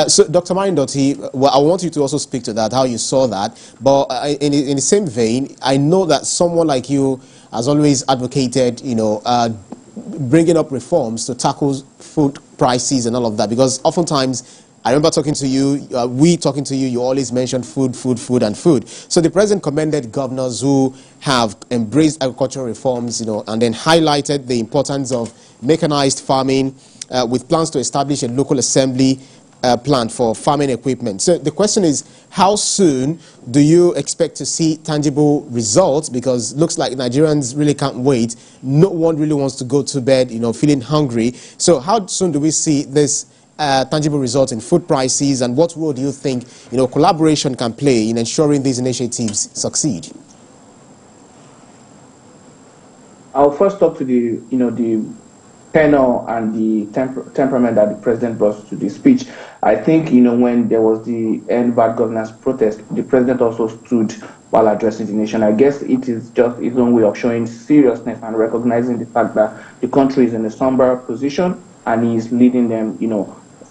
So, Dr. Marindoti, well, I want you to also speak to that, how you saw that. But in the same vein, I know that someone like you has always advocated, bringing up reforms to tackle food prices and all of that. Because oftentimes, I remember talking to you, talking to you, you always mentioned food, food, food, and food. So the president commended governors who have embraced agricultural reforms, and then highlighted the importance of mechanized farming with plans to establish a local assembly plant for farming equipment. So the question is, how soon do you expect to see tangible results? Because it looks like Nigerians really can't wait. No one really wants to go to bed, feeling hungry. So how soon do we see this tangible results in food prices, and what role do you think, collaboration can play in ensuring these initiatives succeed? I'll first talk to the tenor and the temperament that the president brought to the speech. I think, when there was the End Bad Governance protest, the president also stood while addressing the nation. I guess it is just his own way of showing seriousness and recognizing the fact that the country is in a somber position and he is leading them,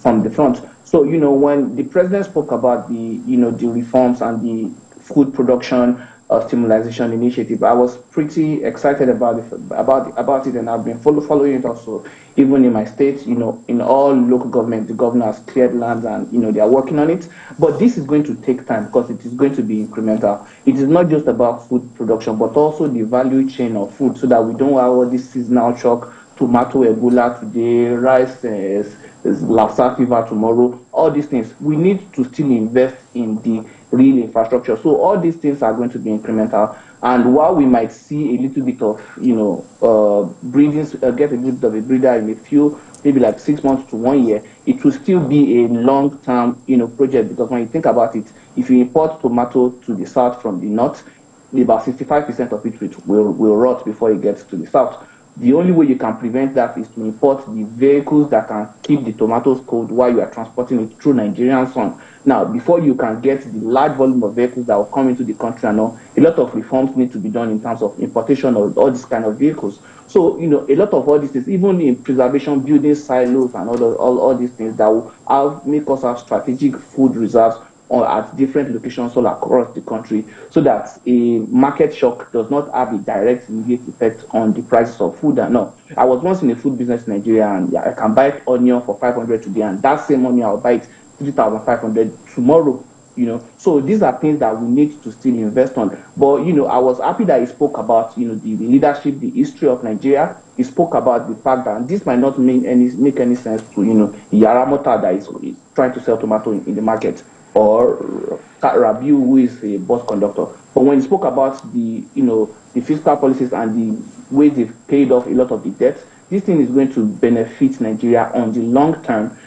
from the front. So, when the president spoke about the reforms and the food production stimulation initiative, I was pretty excited about it, and I've been following it also. Even in my state, in all local government, the governor has cleared lands and they are working on it. But this is going to take time because it is going to be incremental. It is not just about food production, but also the value chain of food, so that we don't have all this seasonal shock, tomato Ebola today, rice Lassa fever tomorrow. All these things we need to still invest in the real infrastructure. So all these things are going to be incremental. And while we might see a little bit of, breathing, get a little bit of a breather in a few, maybe like 6 months to 1 year, it will still be a long-term, project. Because when you think about it, if you import tomato to the south from the north, about 65% of it will rot before it gets to the south. The only way you can prevent that is to import the vehicles that can keep the tomatoes cold while you are transporting it through Nigerian sun. Now, before you can get the large volume of vehicles that will come into the country and all, a lot of reforms need to be done in terms of importation of all these kind of vehicles. So, a lot of all these things, even in preservation, building silos and all these things that will make us have strategic food reserves or at different locations all across the country, so that a market shock does not have a direct immediate effect on the prices of food. And no, I was once in a food business in Nigeria, and I can buy onion for 500 today, and that same onion I'll buy it 3,500 tomorrow. So these are things that we need to still invest on. But I was happy that he spoke about the leadership, the history of Nigeria. He spoke about the fact that this might not make any sense to Yaramota that is trying to sell tomato in the market, or Rabiu, who is a bus conductor. But when he spoke about the fiscal policies and the way they've paid off a lot of the debt, this thing is going to benefit Nigeria on the long term.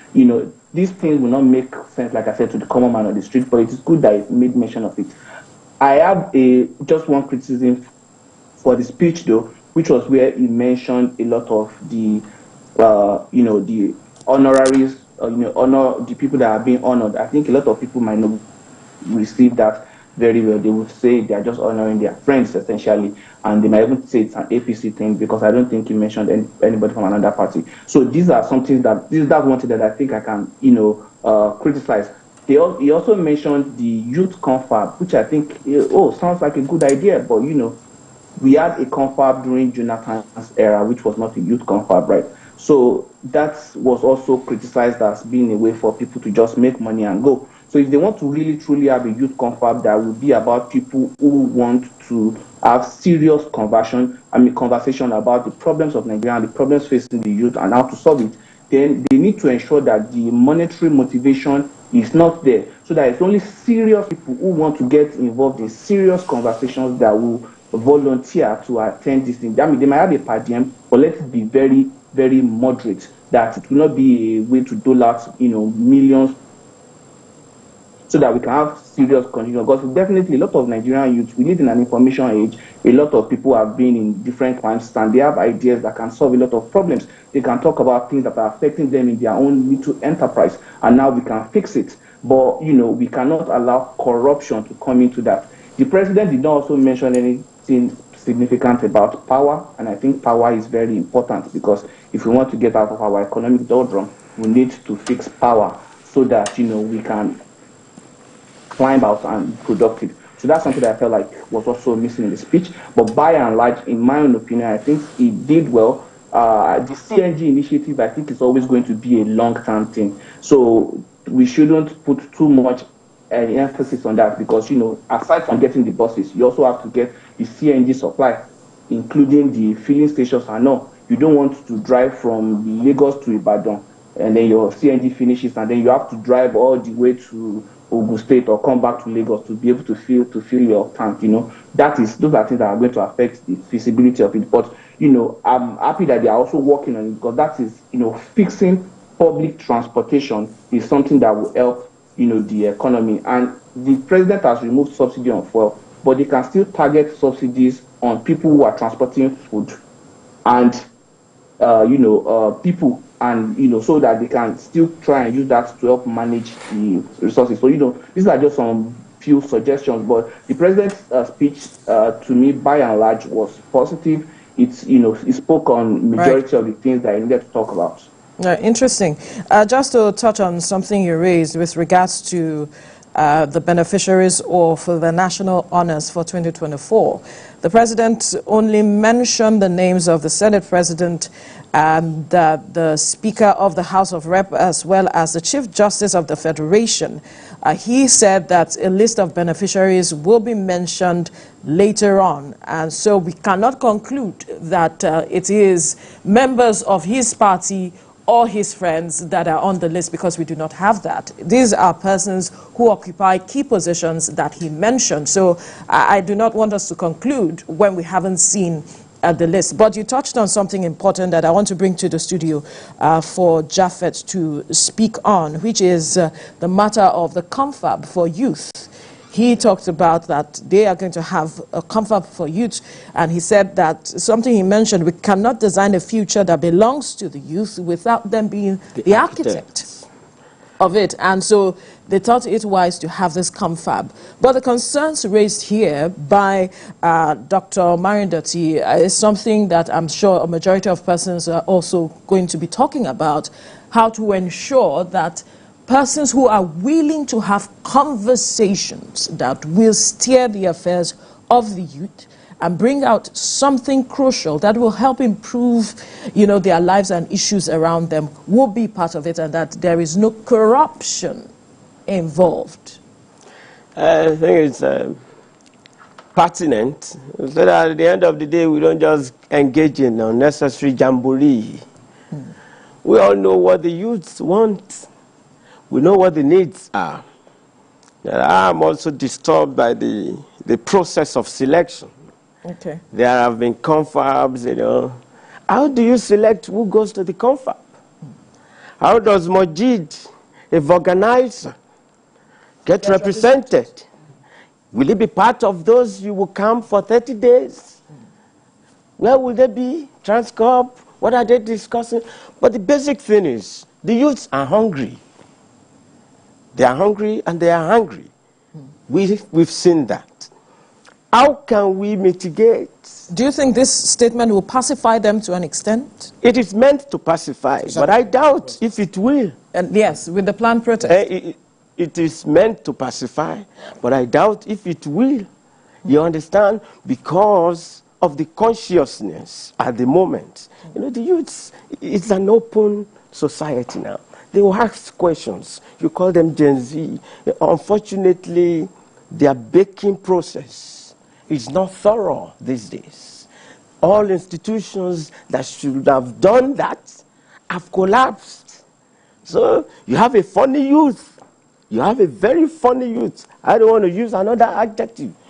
These things will not make sense, like I said, to the common man on the street, but it is good that he made mention of it. I have just one criticism for the speech, though, which was where he mentioned a lot of the the honoraries, honor the people that are being honored. I think a lot of people might not receive that very well. They would say they are just honoring their friends, essentially, and they might even say it's an APC thing, because I don't think you mentioned anybody from another party. So these are something that's one thing that I think I can criticize. He also mentioned the youth confab, which I think sounds like a good idea, but we had a confab during Jonathan's era, which was not a youth confab, right? So that was also criticized as being a way for people to just make money and go. So if they want to really truly have a youth confab that will be about people who want to have serious conversation about the problems of Nigeria and the problems facing the youth and how to solve it, then they need to ensure that the monetary motivation is not there, so that it's only serious people who want to get involved in serious conversations that will volunteer to attend this thing. I mean, they might have a per diem, but let it be very, very moderate, that it will not be a way to dole out millions, so that we can have serious conditions. Because definitely a lot of Nigerian youth, we live in an information age. A lot of people have been in different crimes, and they have ideas that can solve a lot of problems. They can talk about things that are affecting them in their own little enterprise, and now we can fix it. But we cannot allow corruption to come into that. The president did not also mention anything significant about power, and I think power is very important, because if we want to get out of our economic doldrum, we need to fix power. so that, we can climb out and be productive. So that's something that I felt like was also missing in the speech. But by and large, in my own opinion, I think he did well. The CNG initiative, I think, is always going to be a long-term thing. So we shouldn't put too much emphasis on that because, aside from getting the buses, you also have to get the CNG supply, including the filling stations. I know you don't want to drive from Lagos to Ibadan and then your CNG finishes and then you have to drive all the way to Ogun State or come back to Lagos to be able to fill your tank. Those are things that are going to affect the feasibility of it. But I'm happy that they are also working on it because that is, fixing public transportation is something that will help, the economy. And the president has removed subsidy on fuel, but they can still target subsidies on people who are transporting food and people, and so that they can still try and use that to help manage the resources. So these are just some few suggestions, but the president's speech to me by and large was positive. He spoke on majority of the things that I needed to talk about. Interesting. Just to touch on something you raised with regards to the beneficiaries of the national honors for 2024. The president only mentioned the names of the Senate president and the Speaker of the House of Rep as well as the Chief Justice of the Federation. He said that a list of beneficiaries will be mentioned later on. And so we cannot conclude that it is members of his party or his friends that are on the list because we do not have that. These are persons who occupy key positions that he mentioned. So I do not want us to conclude when we haven't seen the list. But you touched on something important that I want to bring to the studio for Japhet to speak on, which is the matter of the confab for youth. He talked about that they are going to have a confab for youth, and he said that something he mentioned, we cannot design a future that belongs to the youth without them being the architect of it. And so they thought it wise to have this confab. But the concerns raised here by Dr. Marindoti is something that I'm sure a majority of persons are also going to be talking about, how to ensure that persons who are willing to have conversations that will steer the affairs of the youth and bring out something crucial that will help improve, their lives and issues around them will be part of it, and that there is no corruption involved. I think it's pertinent so that at the end of the day we don't just engage in unnecessary jamboree. We all know what the youths want. We know what the needs are. I'm also disturbed by the process of selection. Okay. There have been confabs, How do you select who goes to the confab? How does Majid, a organizer, get represented? Will he be part of those you will come for 30 days? Where will they be? Transcorp? What are they discussing? But the basic thing is, the youths are hungry. They are hungry and they are hungry. We've seen that. How can we mitigate? Do you think this statement will pacify them to an extent? It is meant to pacify, but I doubt if it will. And yes, with the planned protest. It is meant to pacify, but I doubt if it will. You understand? Because of the consciousness at the moment. The youths, it's an open society now. They will ask questions. You call them Gen Z. Unfortunately, their baking process is not thorough these days. All institutions that should have done that have collapsed. So you have a funny youth. You have a very funny youth. I don't want to use another adjective.